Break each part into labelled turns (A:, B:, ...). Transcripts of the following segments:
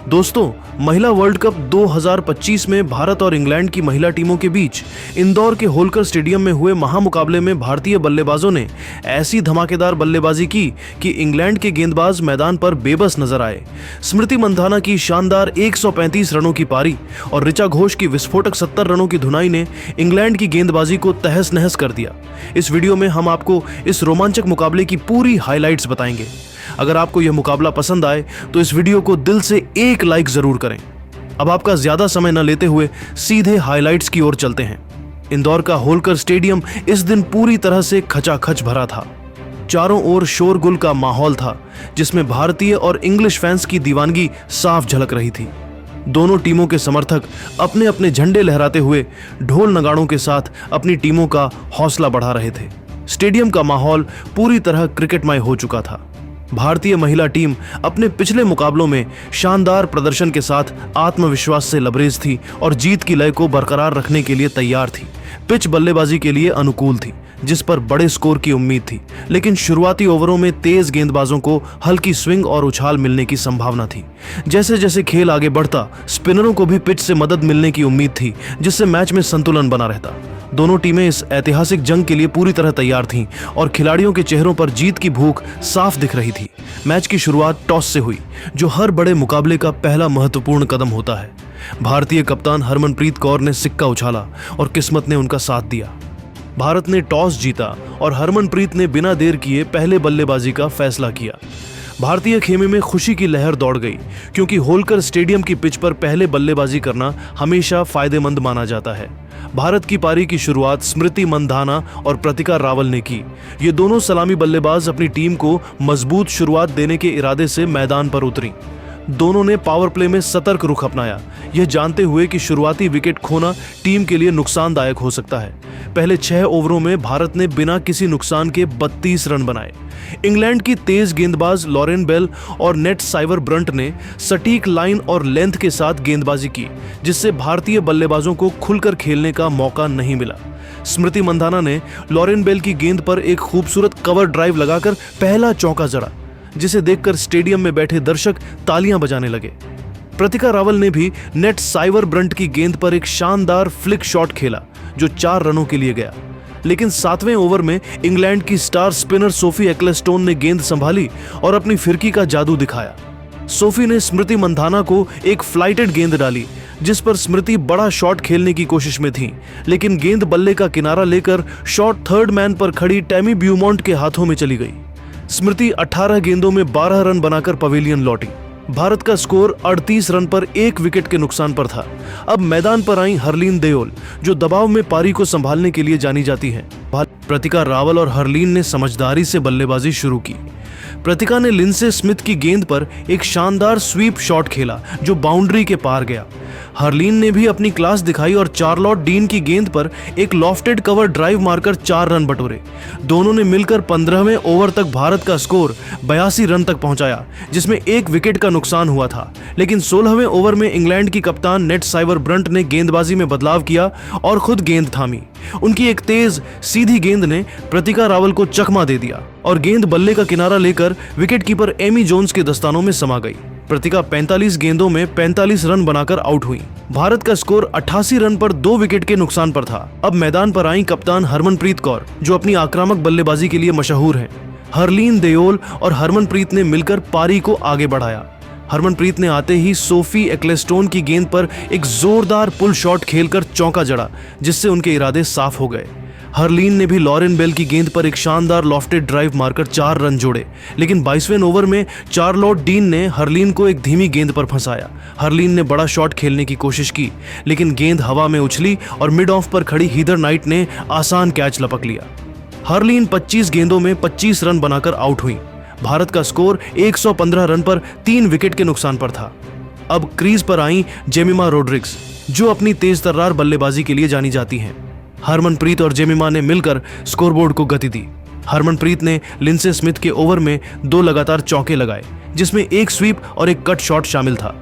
A: दोस्तों, महिला world cup 2025 में भारत और इंग्लैंड की महिला टीमों के बीच इंदौर के होलकर स्टेडियम में हुए महामुकाबले में भारतीय बल्लेबाजों ने ऐसी धमाकेदार बल्लेबाजी की कि इंग्लैंड के गेंदबाज मैदान पर बेबस नजर आए। स्मृति मंधाना की शानदार 135 रनों की पारी और ऋचा घोष की विस्फोटक 70 रनों की धुनाई ने इंग्लैंड की गेंदबाजी को तहस नहस कर दिया। इस वीडियो में हम आपको इस रोमांचक मुकाबले की पूरी हाइलाइट्स बताएंगे। अगर आपको यह मुकाबला पसंद आए तो इस वीडियो को दिल से एक लाइक जरूर करें। अब आपका ज्यादा समय न लेते हुए सीधे हाइलाइट्स की ओर चलते हैं। इंदौर का होलकर स्टेडियम इस दिन पूरी तरह से खचाखच भरा था। चारों ओर शोरगुल का माहौल था, जिसमें भारतीय और इंग्लिश फैंस की दीवानगी साफ झलक रही थी। दोनों टीमों के समर्थक अपने अपने झंडे लहराते हुए ढोल नगाड़ों के साथ अपनी टीमों का हौसला बढ़ा रहे थे। स्टेडियम का माहौल पूरी तरह क्रिकेटमय हो चुका था। भारतीय महिला टीम अपने पिछले मुकाबलों में शानदार प्रदर्शन के साथ आत्मविश्वास से लबरेज थी और जीत की लय को बरकरार रखने के लिए तैयार थी। पिच बल्लेबाजी के लिए अनुकूल थी, जिस पर बड़े स्कोर की उम्मीद थी, लेकिन शुरुआती ओवरों में तेज गेंदबाजों को हल्की स्विंग और उछाल मिलने की संभावना थी। जैसे जैसे खेल आगे बढ़ता, स्पिनरों को भी पिच से मदद मिलने की उम्मीद थी, जिससे मैच में संतुलन बना रहता। दोनों टीमें इस ऐतिहासिक जंग के लिए पूरी तरह तैयार थीं और खिलाड़ियों के चेहरों पर जीत की भूख साफ दिख रही थी। मैच की शुरुआत टॉस से हुई, जो हर बड़े मुकाबले का पहला महत्वपूर्ण कदम होता है। भारतीय कप्तान हरमनप्रीत कौर ने सिक्का उछाला और किस्मत ने उनका साथ दिया। भारत ने टॉस जीता और हरमनप्रीत ने बिना देर किए पहले बल्लेबाजी का फैसला किया। भारतीय खेमे में खुशी की लहर दौड़ गई, क्योंकि होलकर स्टेडियम की पिच पर पहले बल्लेबाजी करना हमेशा फायदेमंद माना जाता है। भारत की पारी की शुरुआत स्मृति मंधाना और प्रतिका रावल ने की। ये दोनों सलामी बल्लेबाज अपनी टीम को मजबूत शुरुआत देने के इरादे से मैदान पर उतरी। दोनों ने पावर प्ले में सतर्क रुख अपनाया, यह जानते हुए कि शुरुआती विकेट खोना टीम के लिए नुकसानदायक हो सकता है। पहले 6 ओवरों में भारत ने बिना किसी नुकसान के 32 रन बनाए। इंग्लैंड की तेज गेंदबाज लॉरेन बेल और नेट साइवर ब्रंट ने सटीक लाइन और लेंथ के साथ गेंदबाजी की, जिससे भारतीय बल्लेबाजों को खुलकर खेलने का मौका नहीं मिला। स्मृति मंधाना ने लॉरेन बेल की गेंद पर एक खूबसूरत कवर ड्राइव लगाकर पहला चौका जड़ा, जिसे देखकर स्टेडियम में बैठे दर्शक तालियां बजाने लगे। प्रतिका रावल ने भी नेट साइवर ब्रंट की गेंद पर एक शानदार फ्लिक शॉट खेला, जो 4 रनों के लिए गया। लेकिन 7वें ओवर में इंग्लैंड की स्टार स्पिनर सोफी एक्लेस्टोन ने गेंद संभाली और अपनी फिरकी का जादू दिखाया। सोफी ने स्मृति मंधाना को एक फ्लाइटेड गेंद डाली, जिस पर स्मृति बड़ा शॉट खेलने की कोशिश में थी, लेकिन गेंद बल्ले का किनारा लेकर शॉट थर्ड मैन पर खड़ी टैमी ब्यूमॉन्ट के हाथों में चली गई। स्मृति 18 गेंदों में 12 रन बनाकर पवेलियन लौटी। भारत का स्कोर 38 रन पर 1 विकेट के नुकसान पर था। अब मैदान पर आई हरलीन देओल, जो दबाव में पारी को संभालने के लिए जानी जाती है। प्रतिका रावल और हरलीन ने समझदारी से बल्लेबाजी शुरू की। प्रतिका ने लिंडसे स्मिथ की गेंद पर एक शानदार स्वीप शॉट खेला, जो बाउंड्री के पार गया। हरलीन ने भी अपनी क्लास दिखाई और चार्लोट डीन की गेंद पर एक लॉफ्टेड कवर ड्राइव मारकर 4 रन बटोरे। दोनों ने मिलकर 15वें ओवर तक भारत का स्कोर 82 रन तक पहुंचाया, जिसमें 1 विकेट का नुकसान हुआ था। लेकिन 16वें ओवर में इंग्लैंड की कप्तान नेट साइवर ब्रंट ने गेंदबाजी में बदलाव किया और खुद गेंद थामी। उनकी एक तेज सीधी गेंद ने प्रतिका रावल को चकमा दे दिया और गेंद बल्ले का किनारा लेकर विकेटकीपर एमी जोन्स के दस्तानों में समा गई। प्रतिका 45 गेंदों में 45 रन बनाकर आउट हुई। भारत का स्कोर 88 रन पर 2 विकेट के नुकसान पर था। अब मैदान पर आई कप्तान हरमनप्रीत कौर, जो अपनी आक्रामक बल्लेबाजी के लिए मशहूर हैं। हरलीन देओल और हरमनप्रीत ने मिलकर पारी को आगे बढ़ाया। हरमनप्रीत ने आते ही सोफी एक्लेस्टोन की गेंद पर एक जोरदार पुल शॉट खेलकर चौका जड़ा, जिससे उनके इरादे साफ हो गए। हरलीन ने भी लॉरेन बेल की गेंद पर एक शानदार लॉफ्टेड ड्राइव मारकर 4 रन जोड़े, लेकिन 22वें ओवर में चार्लोट डीन ने हरलीन को एक धीमी गेंद पर फंसाया। हरलीन ने बड़ा शॉट खेलने की कोशिश की, लेकिन गेंद हवा में उछली और मिड ऑफ पर खड़ी हीदर नाइट ने आसान कैच लपक लिया। हरलीन 25 गेंदों में 25 रन बनाकर आउट हुई। भारत का स्कोर 115 रन पर 3 विकेट के नुकसान पर था। अब क्रीज पर आई जेमिमा रोड्रिग्स, जो अपनी तेज तर्रार बल्लेबाजी के लिए जानी जाती हैं। हरमनप्रीत और जेमिमा ने मिलकर स्कोरबोर्ड को गति दी। हरमनप्रीत ने लिंडसे स्मिथ के ओवर में 2 लगातार चौके लगाए, जिसमें एक स्वीप और एक कट शॉट शामिल था।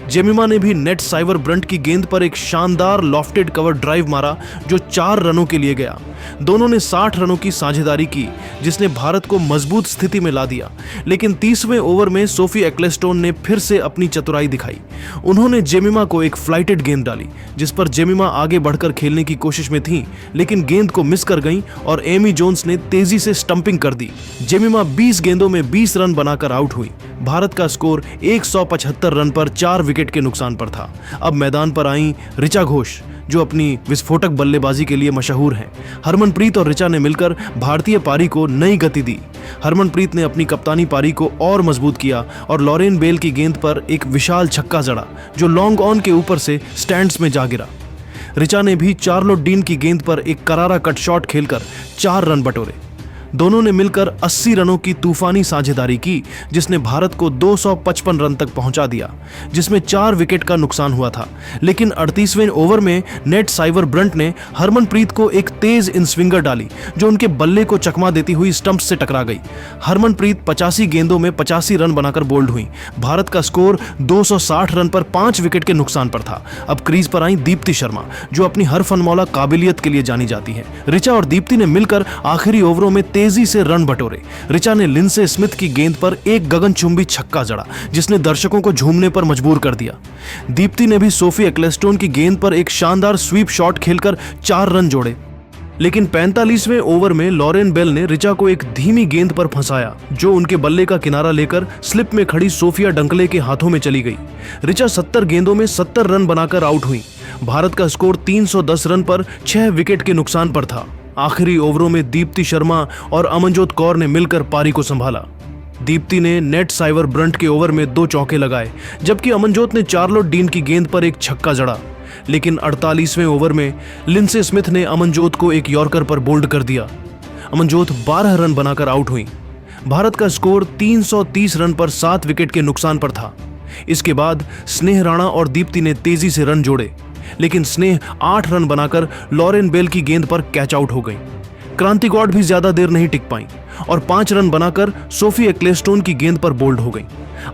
A: जेमिमा ने भी नेट साइवर ब्रंट की गेंद पर एक शानदार लॉफ्टेड कवर ड्राइव मारा, जो 4 रनों के लिए गया। दोनों ने 60 रनों की साझेदारी की, जिसने भारत को मजबूत स्थिति में ला दिया। लेकिन 30वें ओवर में सोफी एक्लेस्टोन ने फिर से अपनी चतुराई दिखाई। उन्होंने जेमिमा को एक फ्लाइटेड गेंद डाली, जिस पर जेमिमा आगे बढ़कर खेलने की कोशिश में थी, लेकिन गेंद को मिस कर गईं और एमी जोन्स ने तेजी से स्टंपिंग कर दी। जेमिमा 20 गेंदों में 20 रन बनाकर आउट हुई। भारत का स्कोर 175 रन पर 4 विकेट के नुकसान पर था। अब मैदान पर आई ऋचा घोष, जो अपनी विस्फोटक बल्लेबाजी के लिए मशहूर हैं। हरमनप्रीत और ऋचा ने मिलकर भारतीय पारी को नई गति दी। हरमनप्रीत ने अपनी कप्तानी पारी को और मजबूत किया और लॉरेन बेल की गेंद पर एक विशाल छक्का जड़ा, जो लॉन्ग ऑन के ऊपर से स्टैंड्स में जा गिरा। ऋचा ने भी चार्लोट डीन की गेंद पर एक करारा कट शॉट खेलकर 4 रन बटोरे। दोनों ने मिलकर 80 रनों की तूफानी साझेदारी की, जिसने भारत को 255 रन तक पहुंचा दिया, जिसमें 4 विकेट का नुकसान हुआ था। लेकिन 38वें ओवर में नेट साइवर ब्रंट ने हरमनप्रीत को एक तेज इन स्विंगर डाली, जो उनके बल्ले को चकमा देती हुई स्टंप्स से टकरा गई। हरमनप्रीत 85 गेंदों में 85 रन बनाकर बोल्ड हुई। भारत का स्कोर 260 रन पर 5 विकेट के नुकसान पर था। अब क्रीज पर आई दीप्ति शर्मा, जो अपनी हर फनमौला काबिलियत के लिए जानी जाती है। ऋचा और दीप्ति ने मिलकर आखिरी ओवरों में तेजी से रन बटोरे। ऋचा ने लिंडसे स्मिथ की गेंद पर एक गगनचुंबी छक्का जड़ा, जिसने दर्शकों को झूमने पर मजबूर कर दिया। दीप्ति ने भी सोफी एक्लेस्टोन की गेंद पर एक शानदार स्वीप शॉट खेलकर 4 रन जोड़े। लेकिन 45वें ओवर में लॉरेन बेल ने ऋचा को एक धीमी गेंद पर फंसाया, जो उनके बल्ले का किनारा लेकर स्लिप में खड़ी सोफिया डंकले के हाथों में चली गई। ऋचा 70 गेंदों में 70 रन बनाकर आउट हुई। भारत का स्कोर 310 रन पर 6 विकेट के नुकसान पर था। आखिरी ओवरों में दीप्ति शर्मा और अमनजोत कौर ने मिलकर पारी को संभाला। दीप्ति ने नेट साइवर ब्रंट के ओवर में 2 चौके लगाए, जबकि अमनजोत ने चार्लोट डीन की गेंद पर एक छक्का जड़ा। लेकिन 48वें ओवर में लिंडसे स्मिथ ने अमनजोत को एक यॉर्कर पर बोल्ड कर दिया। अमनजोत 12 रन बनाकर आउट हुई। भारत का स्कोर 330 रन पर 7 विकेट के नुकसान पर था। इसके बाद स्नेह राणा और दीप्ति ने तेजी से रन जोड़े, लेकिन स्नेह 8 रन बनाकर लॉरेन बेल की गेंद पर कैच आउट हो गई। क्रांति गौड भी ज्यादा देर नहीं टिक पाई और 5 रन बनाकर सोफी एक्लेस्टोन की गेंद पर बोल्ड हो गई।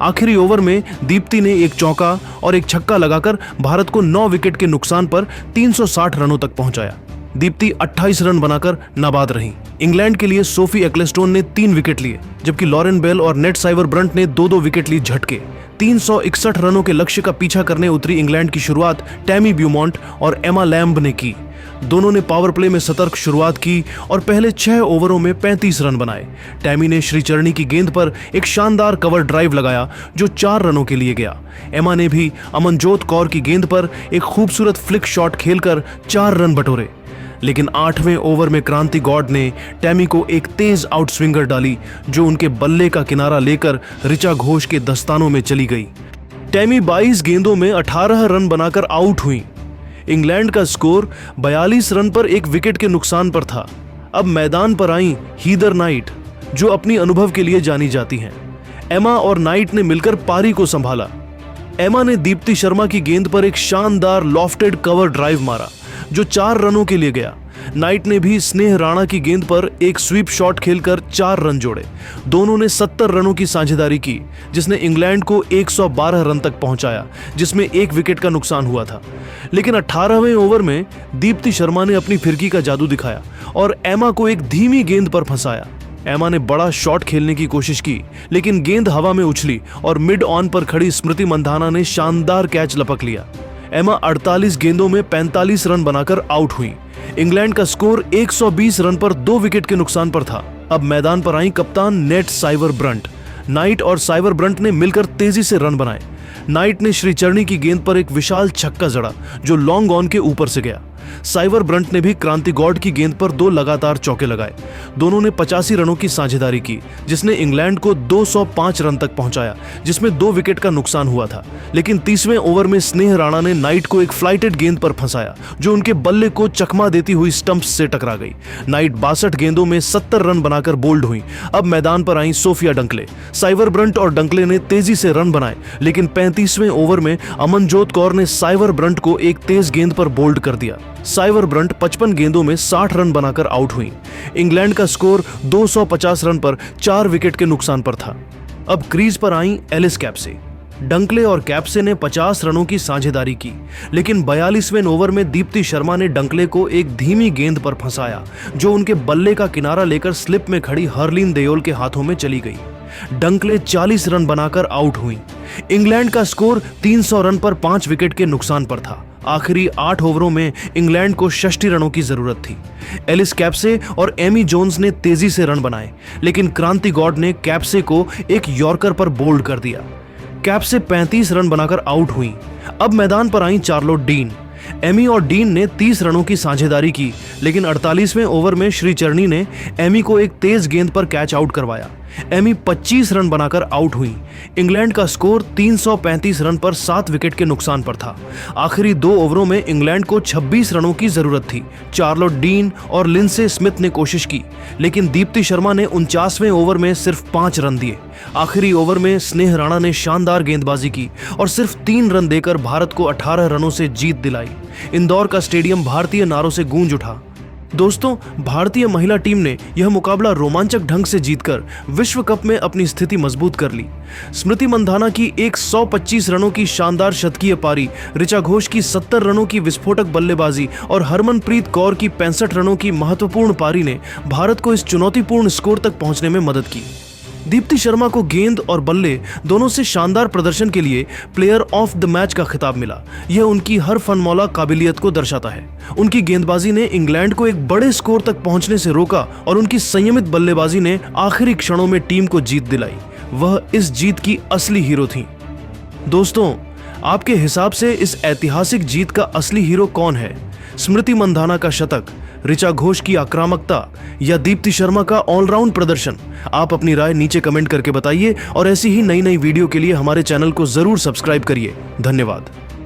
A: आखिरी ओवर में दीप्ति ने एक चौका और एक छक्का लगाकर भारत को 9 विकेट के नुकसान पर 360 रनों तक पहुंचाया। दीप्ति 28 रन बनाकर नाबाद रही। इंग्लैंड के लिए सोफी एक्लेस्टोन ने 3 विकेट लिए, जबकि लॉरेन बेल और नेट साइवर ब्रंट ने 2-2 विकेट ली झटके। 361 रनों के लक्ष्य का पीछा करने उतरी इंग्लैंड की शुरुआत टैमी ब्यूमॉन्ट और एमा लैम्ब ने की। दोनों ने पावर प्ले में सतर्क शुरुआत की और पहले 6 ओवरों में 35 रन बनाए। टैमी ने श्रीचरणी की गेंद पर एक शानदार कवर ड्राइव लगाया, जो 4 रनों के लिए गया। एमा ने भी अमनजोत कौर की गेंद पर एक खूबसूरत फ्लिक शॉट खेलकर 4 रन बटोरे। लेकिन 8वें ओवर में क्रांति गौड ने टैमी को एक तेज आउट स्विंगर डाली, जो उनके बल्ले का किनारा लेकर ऋचा घोष के दस्तानों में चली गई। टैमी 22 गेंदों में 18 रन बनाकर आउट हुई। इंग्लैंड का स्कोर 42 रन पर 1 विकेट के नुकसान पर था। अब मैदान पर आई हीदर नाइट, जो अपनी अनुभव के लिए जानी जाती हैं। एमा और नाइट ने मिलकर पारी को संभाला। एमा ने दीप्ति शर्मा की गेंद पर एक शानदार लॉफ्टेड कवर ड्राइव मारा, जो 4 रनों के लिए गया। नाइट ने भी स्नेह राणा की गेंद पर एक स्वीप शॉट खेलकर 4 रन जोड़े। दोनों ने 70 रनों की साझेदारी की, जिसने इंग्लैंड को 112 रन तक पहुंचाया, जिसमें 1 विकेट का नुकसान हुआ था। लेकिन 18वें ओवर में दीप्ति शर्मा ने अपनी फिरकी का जादू दिखाया और एमा को एक धीमी गेंद पर फंसाया। एमा ने बड़ा शॉट खेलने की कोशिश की, लेकिन गेंद हवा में उछली और मिड ऑन पर खड़ी स्मृति मंधाना ने शानदार कैच लपक लिया। एमा 48 गेंदों में 45 रन बनाकर आउट हुई। इंग्लैंड का स्कोर 120 रन पर 2 विकेट के नुकसान पर था। अब मैदान पर आई कप्तान नेट साइवर ब्रंट। नाइट और साइवर ब्रंट ने मिलकर तेजी से रन बनाए। नाइट ने श्रीचरणी की गेंद पर एक विशाल छक्का जड़ा, जो लॉन्ग ऑन के ऊपर से गया। साइवर ब्रंट ने भी क्रांति गौड की गेंद पर 2 लगातार चौके लगाए। दोनों ने 85 रनों की साझेदारी की, जिसने इंग्लैंड को 205 रन तक पहुंचाया, जिसमें 2 विकेट का नुकसान हुआ था। लेकिन 30वें ओवर में स्नेह राणा ने नाइट को एक फ्लाइटेड गेंद पर फंसाया, जो उनके बल्ले को चकमा देती हुई स्टंप्स से टकरा गई। नाइट 62 गेंदों में 70 रन बनाकर बोल्ड हुई। अब मैदान पर आई सोफिया डंकले। साइवर ब्रंट और डंकले ने तेजी से रन बनाए, लेकिन 35वें ओवर में अमनजोत कौर ने साइवर ब्रंट को एक तेज गेंद पर बोल्ड कर दिया। साइवर ब्रंट 55 गेंदों में 60 रन बनाकर आउट हुई। इंग्लैंड का स्कोर 250 रन पर 4 विकेट के नुकसान पर था। अब क्रीज पर आई एलिस कैप्से। डंकले और कैप्से ने 50 रनों की साझेदारी की, लेकिन 42वें ओवर में दीप्ति शर्मा ने डंकले को एक धीमी गेंद पर फंसाया, जो उनके बल्ले का किनारा लेकर स्लिप में खड़ी हरलीन देओल के हाथों में चली गई। डंकले 40 रन बनाकर आउट हुई। इंग्लैंड का स्कोर 300 रन पर 5 विकेट के नुकसान पर था। आखिरी 8 ओवरों में इंग्लैंड को 66 रनों की जरूरत थी। एलिस कैप्से और एमी जोन्स ने तेजी से रन बनाए, लेकिन क्रांति गॉड ने कैप्से को एक यॉर्कर पर बोल्ड कर दिया। कैप्से 35 रन बनाकर आउट हुई। अब मैदान पर आई चार्लोट डीन। एमी और डीन ने 30 रनों की साझेदारी की, लेकिन 48वें ओवर में श्रीचरणी ने एमी को एक तेज गेंद पर कैच आउट करवाया। एमी 25 रन बनाकर आउट हुई। इंग्लैंड का स्कोर 335 रन पर 7 विकेट के नुकसान पर था। आखिरी 2 ओवरों में इंग्लैंड को 26 रनों की जरूरत थी। चार्लोट डीन और लिंडसे स्मिथ ने कोशिश की, लेकिन दीप्ति शर्मा ने 49वें ओवर में सिर्फ 5 रन दिए। आखिरी ओवर में स्नेह राणा ने शानदार गेंदबाजी की और सिर्फ 3 रन देकर भारत को 18 रनों से जीत दिलाई। इंदौर का स्टेडियम भारतीय नारों से गूंज उठा। दोस्तों, भारतीय महिला टीम ने यह मुकाबला रोमांचक ढंग से जीतकर विश्व कप में अपनी स्थिति मजबूत कर ली। स्मृति मंधाना की 125 रनों की शानदार शतकीय पारी, ऋचा घोष की 70 रनों की विस्फोटक बल्लेबाजी और हरमनप्रीत कौर की 65 रनों की महत्वपूर्ण पारी ने भारत को इस चुनौतीपूर्ण स्कोर तक पहुंचने में मदद की। दीप्ति शर्मा को गेंद और बल्ले दोनों से शानदार प्रदर्शन के लिए प्लेयर ऑफ द मैच का खिताब मिला। यह उनकी हर फनमौला काबिलियत को दर्शाता है। उनकी गेंदबाजी ने इंग्लैंड को एक बड़े स्कोर तक पहुंचने से रोका और उनकी संयमित बल्लेबाजी ने आखिरी क्षणों में टीम को जीत दिलाई। वह इस जीत की असली हीरो थीं। दोस्तों, आपके हिसाब से इस ऐतिहासिक जीत का असली हीरो कौन है? स्मृति मंधाना का शतक, ऋचा घोष की आक्रामकता या दीप्ति शर्मा का ऑलराउंड प्रदर्शन? आप अपनी राय नीचे कमेंट करके बताइए और ऐसी ही नई वीडियो के लिए हमारे चैनल को जरूर सब्सक्राइब करिए। धन्यवाद।